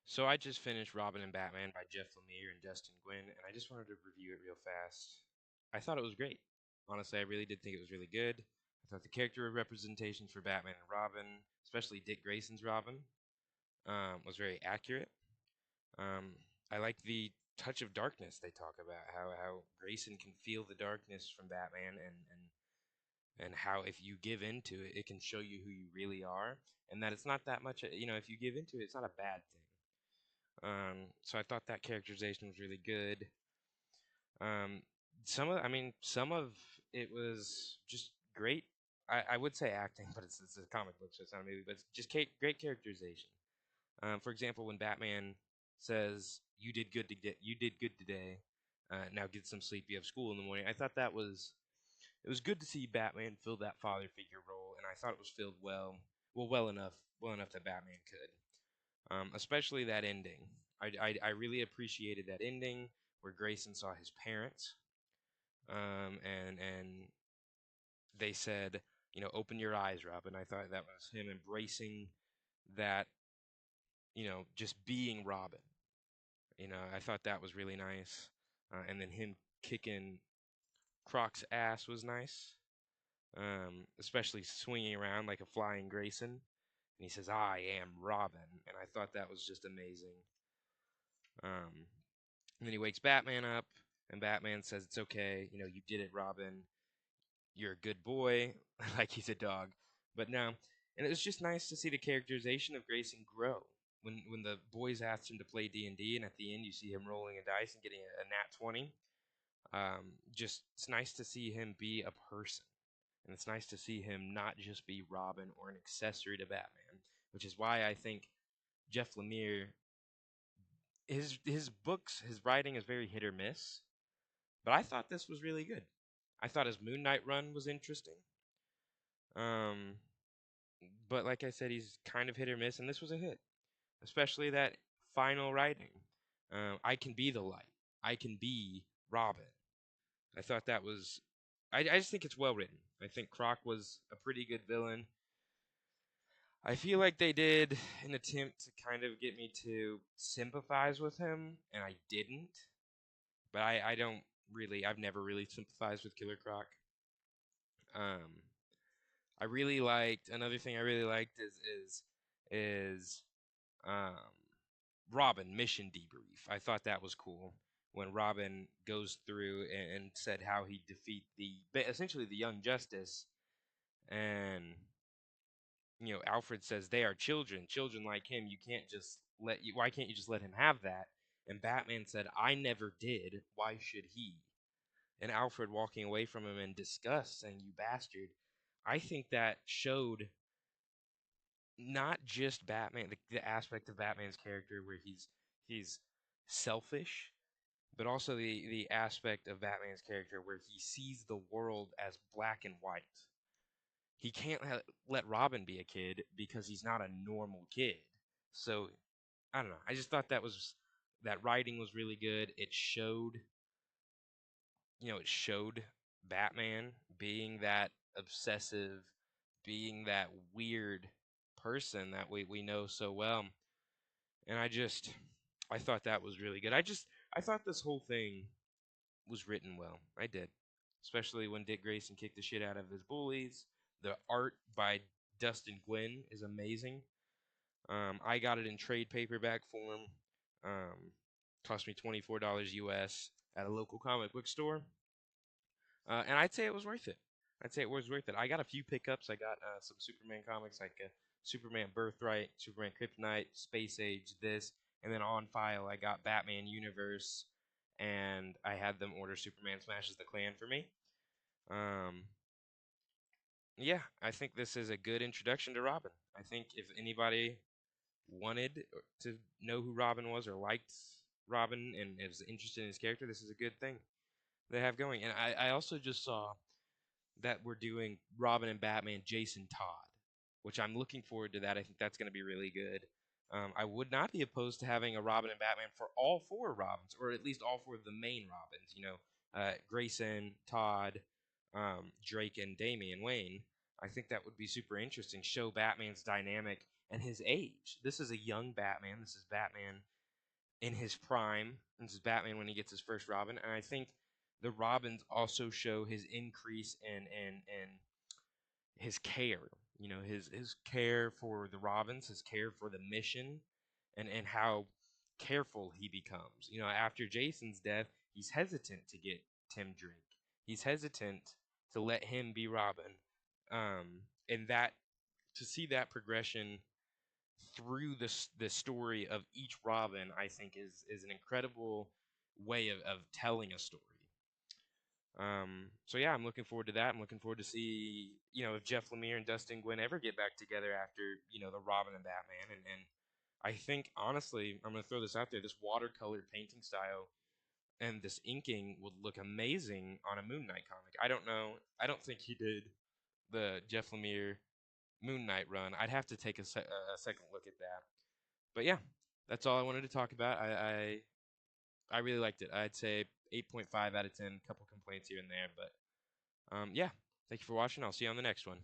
So I just finished Robin and Batman by Jeff Lemire and Dustin Nguyen, and I just wanted to review it real fast. I thought it was great. Honestly, I really did think it was really good. I thought the character representations for Batman and Robin, especially Dick Grayson's Robin, was very accurate. Um, I like the touch of darkness they talk about, how Grayson can feel the darkness from Batman, and how if you give into it, it can show you who you really are, and that it's not that much. If you give into it, it's not a bad thing. So I thought that characterization was really good. Um, some of it was just great. I would say acting, but it's a comic book, so it's not a movie. But it's just great characterization. For example, when Batman says, "You did good to get, you did good today. Now get some sleep. You have school in the morning." I thought that was it was good to see Batman fill that father figure role, and I thought it was filled well enough that Batman could. Especially that ending. I really appreciated that ending where Grayson saw his parents, and they said, open your eyes, Robin. I thought that was him embracing that, just being Robin. I thought that was really nice. And then him kicking Croc's ass was nice, especially swinging around like a flying Grayson. And he says, "I am Robin," and I thought that was just amazing. Um, And then he wakes Batman up, and Batman says, "It's okay. You did it, Robin. You're a good boy." Like he's a dog. But no. And it was just nice to see the characterization of Grayson grow. When the boys asked him to play D&D, and at the end you see him rolling a dice and getting a nat 20. Just it's nice to see him be a person. And it's nice to see him not just be Robin or an accessory to Batman, which is why I think Jeff Lemire his books, his writing is very hit or miss. But I thought this was really good. I thought his Moon Knight run was interesting. Um, but like I said, he's kind of hit or miss, and this was a hit, especially that final writing. I can be the light. I can be Robin. I thought that was. I just think it's well written. I think Croc was a pretty good villain. I feel like they did an attempt to kind of get me to sympathize with him, and I didn't. But I don't really. I've never really sympathized with Killer Croc. Um, I really liked another thing I really liked is um, Robin mission debrief. I thought that was cool when Robin goes through and said how he defeat essentially the Young Justice, and Alfred says they are children, children like him. You can't just let you. Why can't you just let him have that? And Batman said, "I never did. Why should he?" And Alfred walking away from him in disgust, saying, "You bastard." I think that showed not just Batman, the aspect of Batman's character where he's selfish, but also the aspect of Batman's character where he sees the world as black and white. He can't let Robin be a kid because he's not a normal kid. So I don't know. I just thought that writing was really good. It showed Batman being that obsessive, being that weird person that we know so well. And I thought that was really good. I thought this whole thing was written well. I did. Especially when Dick Grayson kicked the shit out of his bullies. The art by Dustin Nguyen is amazing. I got it in trade paperback form. Um, Cost me $24 US at a local comic book store. And I'd say it was worth it. I'd say it was worth it. I got a few pickups. I got some Superman comics like Superman Birthright, Superman Kryptonite, Space Age, this, and then on file I got Batman Universe, and I had them order Superman Smashes the Clan for me. Um, yeah, I think this is a good introduction to Robin. I think if anybody wanted to know who Robin was or liked Robin and was interested in his character, this is a good thing they have going. And I also just saw that we're doing Robin and Batman Jason Todd, which I'm looking forward to that. I think that's going to be really good. I would not be opposed to having a Robin and Batman for all four Robins, or at least all four of the main Robins. Grayson, Todd, Drake, and Damian Wayne. I think that would be super interesting. Show Batman's dynamic and his age. This is a young Batman. This is Batman in his prime. This is Batman when he gets his first Robin, and I think the Robins also show his increase in his care. You know, his care for the Robins, his care for the mission, and how careful he becomes. You know, after Jason's death, he's hesitant to get Tim Drake. He's hesitant to let him be Robin. And that to see that progression through the story of each Robin, I think is an incredible way of telling a story. So yeah, I'm looking forward to that. I'm looking forward to see, you know, if Jeff Lemire and Dustin Nguyen ever get back together after, you know, the Robin and Batman. And I think honestly, I'm gonna throw this out there. This watercolor painting style and this inking would look amazing on a Moon Knight comic. I don't know. I don't think he did the Jeff Lemire Moon Knight run. I'd have to take a second look at that. But yeah, that's all I wanted to talk about. I really liked it. I'd say 8.5 out of 10. Couple complaints here and there, but yeah. Thank you for watching. I'll see you on the next one.